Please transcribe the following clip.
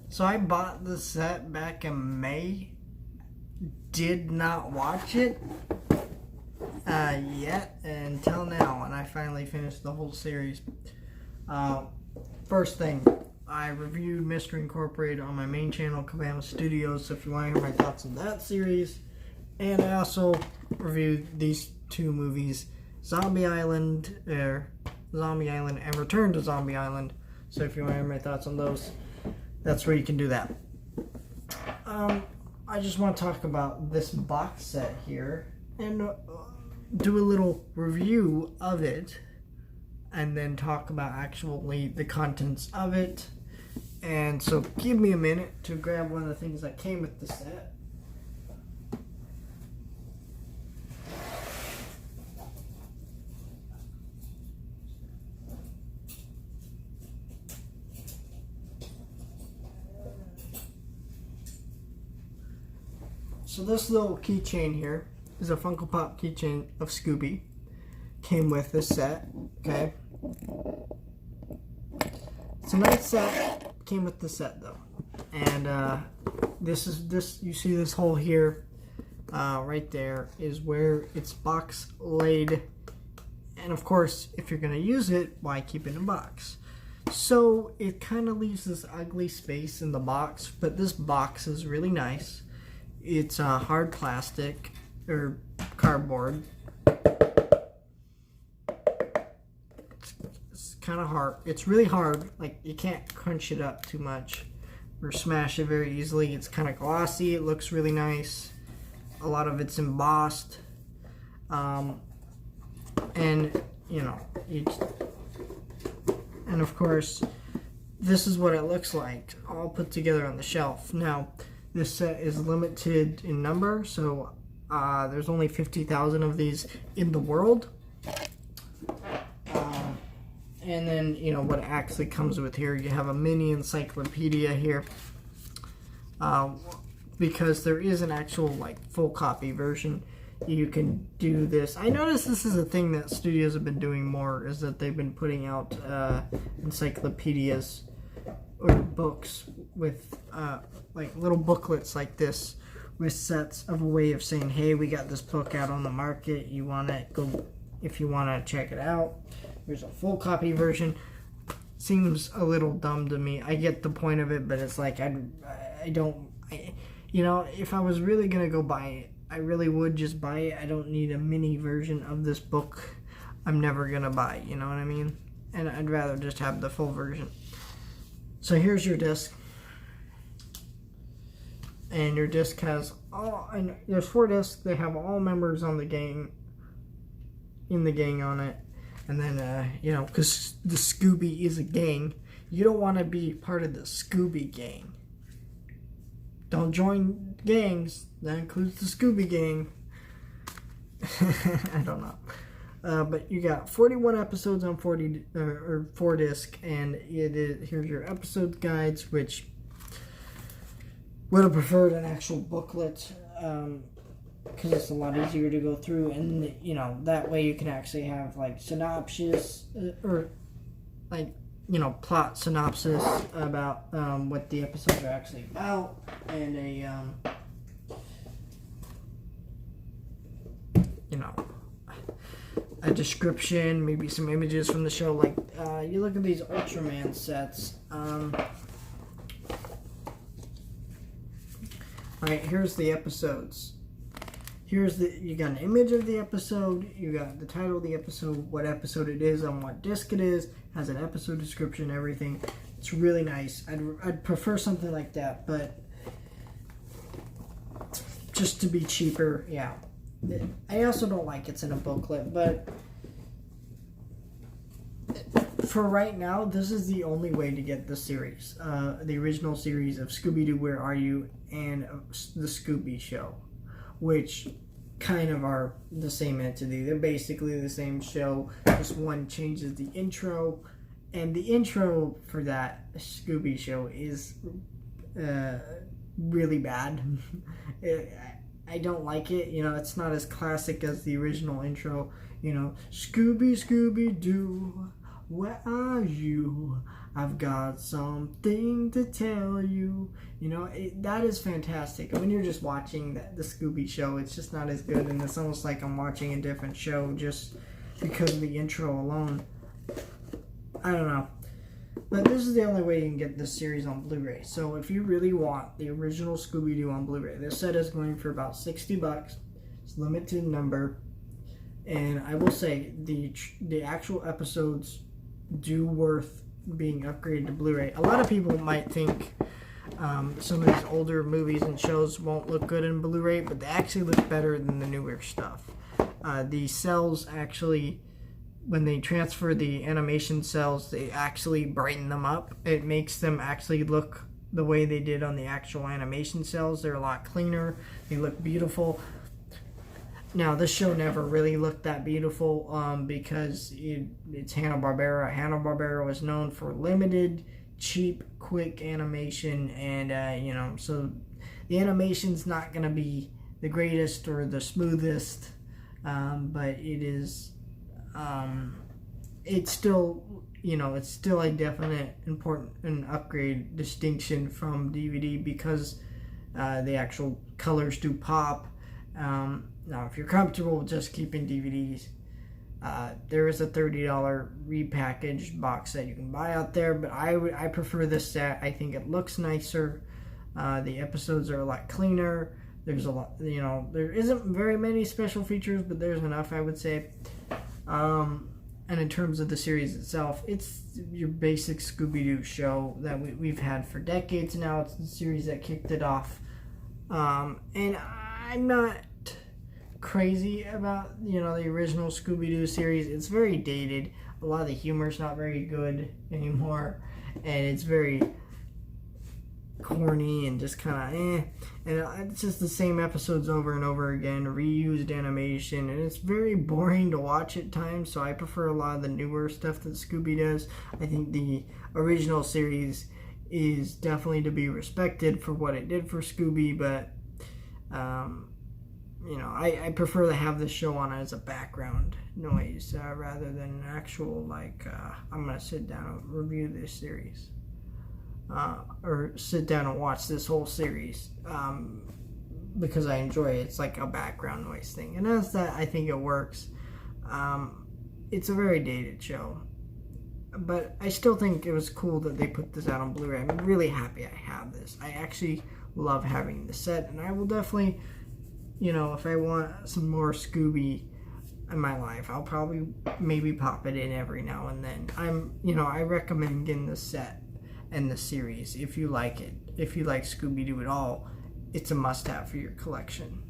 So I bought the set back in May. Did not watch it yet until now, and I finally finished the whole series. First thing, I reviewed Mystery Incorporated on my main channel, Cabana Studios, so if you want to hear my thoughts on that series. And I also reviewed these two movies, Zombie Island and Return to Zombie Island. So if you want to hear my thoughts on those, that's where you can do that. I just want to talk about this box set here and do a little review of it, and then talk about actually the contents of it. And so give me a minute to grab one of the things that came with the set. So this little keychain here is a Funko Pop keychain of Scooby. Came with this set, okay? It's a nice set. Came with the set though, and you see this hole here, right there is where it's box laid, and of course, if you're gonna use it, why keep it in a box? So it kind of leaves this ugly space in the box, but this box is really nice. It's hard plastic or cardboard. It's kind of hard. It's really hard. Like, you can't crunch it up too much or smash it very easily. It's kind of glossy. It looks really nice. A lot of it's embossed. And you know, and of course, this is what it looks like, all put together on the shelf. Now, this set is limited in number, so there's only 50,000 of these in the world. And then, you know, what actually comes with here, you have a mini encyclopedia here. Because there is an actual, like, full copy version. You can do this. I noticed this is a thing that studios have been doing more, is that they've been putting out encyclopedias or books with like little booklets like this with sets of a way of saying, hey, we got this book out on the market, you want to go, if you want to check it out. There's a full copy version. Seems a little dumb to me. I get the point of it, but it's like you know, if I was really gonna go buy it, I really would just buy it. I don't need a mini version of this book I'm never gonna buy, you know what I mean? And I'd rather just have the full version. So here's your disc, and your disc has and there's 4 discs. They have all members on the gang, on it, and then you know, because the Scooby is a gang, you don't want to be part of the Scooby gang. Don't join gangs. That includes the Scooby gang. I don't know. But you got 41 episodes on 4 disc, and here's your episode guides, which would have preferred an actual booklet, because it's a lot easier to go through, and you know, that way you can actually have like synopsis or like, you know, plot synopsis about what the episodes are actually about, and you know, a description, maybe some images from the show. Like, you look at these Ultraman sets. Alright, here's the episodes. You got an image of the episode, you got the title of the episode, what episode it is, on what disc it is, has an episode description, everything. It's really nice. I'd prefer something like that, but just to be cheaper, yeah. I also don't like it's in a booklet, but for right now, this is the only way to get the series. The original series of Scooby-Doo, Where Are You? And the Scooby Show, which kind of are the same entity. They're basically the same show, just one changes the intro, and the intro for that Scooby Show is really bad. I don't like it. You know, it's not as classic as the original intro. You know, Scooby, Scooby-Doo, where are you? I've got something to tell you. You know, that is fantastic. When you're just watching the Scooby show, it's just not as good, and it's almost like I'm watching a different show just because of the intro alone. I don't know. But this is the only way you can get this series on Blu-ray. So if you really want the original Scooby-Doo on Blu-ray, this set is going for about $60. It's limited number. And I will say, the actual episodes do worth being upgraded to Blu-ray. A lot of people might think some of these older movies and shows won't look good in Blu-ray, but they actually look better than the newer stuff. The cells actually, when they transfer the animation cells, they actually brighten them up. It makes them actually look the way they did on the actual animation cells. They're a lot cleaner. They look beautiful. Now, this show never really looked that beautiful because it's Hanna-Barbera. Hanna-Barbera was known for limited, cheap, quick animation, and, you know, so the animation's not going to be the greatest or the smoothest, but it is, it's still, you know, it's still a definite important and upgrade distinction from DVD because the actual colors do pop. Now, if you're comfortable with just keeping DVDs, there is a $30 repackaged box set you can buy out there, but I prefer this set. I think it looks nicer. The episodes are a lot cleaner. There's a lot, you know, there isn't very many special features, but there's enough, I would say. And in terms of the series itself, it's your basic Scooby-Doo show that we've had for decades now. It's the series that kicked it off. And I'm not crazy about, you know, the original Scooby-Doo series. It's very dated. A lot of the humor's not very good anymore, and it's very corny and just kind of and it's just the same episodes over and over again, reused animation, and it's very boring to watch at times. So I prefer a lot of the newer stuff that Scooby does. I think the original series is definitely to be respected for what it did for Scooby, but you know, I prefer to have this show on as a background noise rather than an actual, like, I'm going to sit down and review this series. Or sit down and watch this whole series because I enjoy it. It's like a background noise thing. And as that, I think it works. It's a very dated show. But I still think it was cool that they put this out on Blu-ray. I'm really happy I have this. I actually love having the set, and I will definitely, you know, if I want some more Scooby in my life, I'll probably maybe pop it in every now and then. I recommend getting the set and the series if you like it. If you like Scooby-Doo at all, it's a must-have for your collection.